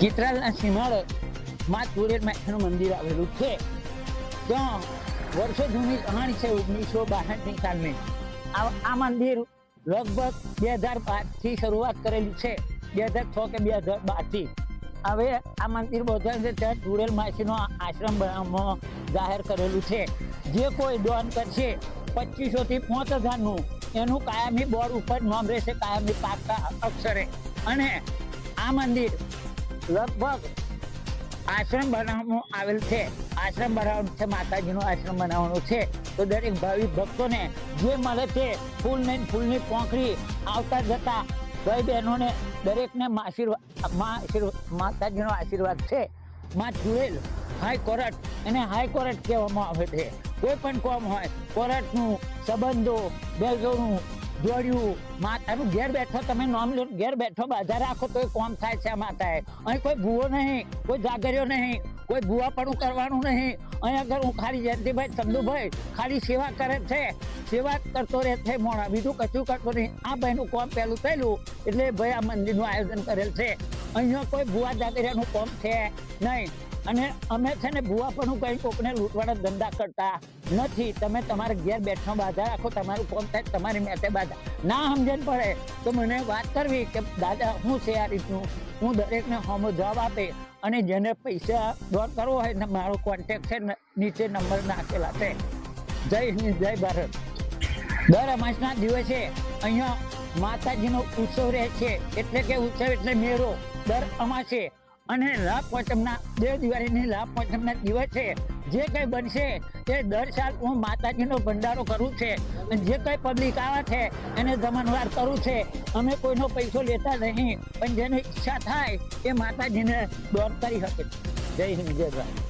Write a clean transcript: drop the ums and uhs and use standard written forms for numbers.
ચિત્રાલના સીમાડે માં તુરેલ માતાનું મંદિર આવેલું છે. ત્યાં વર્ષો જૂની કહાણી છે. 1962ની સાલની આ મંદિર લગભગ 2012થી શરૂઆત કરેલી છે. 2006 કે 2012થી. હવે આ મંદિર બંધાયું છે ત્યાં તુરેલ માસીનો આશ્રમ બનાવવામાં જાહેર કરેલું છે. જે કોઈ ડોન કરશે 2500 થી 5000નું એનું કાયમી બોર્ડ ઉપર નામ રહેશે, કાયમી પાકા અક્ષરે. અને આ મંદિર લગભગ આશ્રમ બનાવવામાં આવેલ છે. આશ્રમ બનાવવાનું છે, માતાજીનો આશ્રમ બનાવવાનો છે. તો દરેક ભાવિક ભક્તોને જે મળે છે ફૂલની પોંખરી આવતા જતા ભાઈ બહેનોને દરેકને માતાજીનો આશીર્વાદ છે. માં તુરેલ હાઈકોર્ટ, એને હાઈકોર્ટ કહેવામાં આવે છે. કોઈ પણ કોમ હોય, કોર્ટનું, સંબંધો, બેલગોનું, જોડ્યું, માતાનું ઘેર બેઠો તમે નામ લો, ઘેર બેઠો બાધા રાખો તો કોમ થાય છે. આ માતાએ અહીં કોઈ ભૂવો નહીં, કોઈ જાગર્યો નહીં, કોઈ ભૂવાપણું કરવાનું નહીં. અહીં આગળ હું ખાલી જયંતિભાઈ ચંદુભાઈ ખાલી સેવા કરે છે, સેવા કરતો રહે છે મોણા, બીજું કશું કરતો નહીં. આ ભાઈનું કોમ પહેલું થયેલું એટલે ભાઈ આ મંદિરનું આયોજન કરેલ છે. અહીંયા કોઈ ભૂવા જાગર્યાનું કોમ છે નહીં. અને અમે છે ને ભૂવાપણું કંઈ કોકને લૂંટવાના ધંધા કરતા નથી. તમે તમારે ઘેર બેઠો બાધા રાખો, તમારું કોમ થાય, તમારી મેતે બાધા ના સમજણ પડે તો મને વાત કરવી કે દાદા શું છે આ રીતનું. હું દરેકને હોમો જવાબ આપે. અને જેને પૈસા ડોન કરવો હોય ને મારો કોન્ટેક્ટ છે, નીચે નંબર નાખેલા છે. જય હિન્દ, જય ભારત. દર અમાસના દિવસે અહીંયા માતાજીનો ઉત્સવ રહે છે. એટલે કે ઉત્સવ એટલે મેળો દર અમાસે. અને લાભ પાંચમના દેવ દિવાળીની લાભ પાંચમના દિવસે જે કંઈ બનશે એ દર સાલ હું માતાજીનો ભંડારો કરું છે. જે કંઈ પબ્લિક આવે છે એને જમણવાર કરું છે. અમે કોઈનો પૈસો લેતા નહીં, પણ જેને ઈચ્છા થાય એ માતાજીને ડોન કરી શકે. જય હિન્દ, જય ભારત.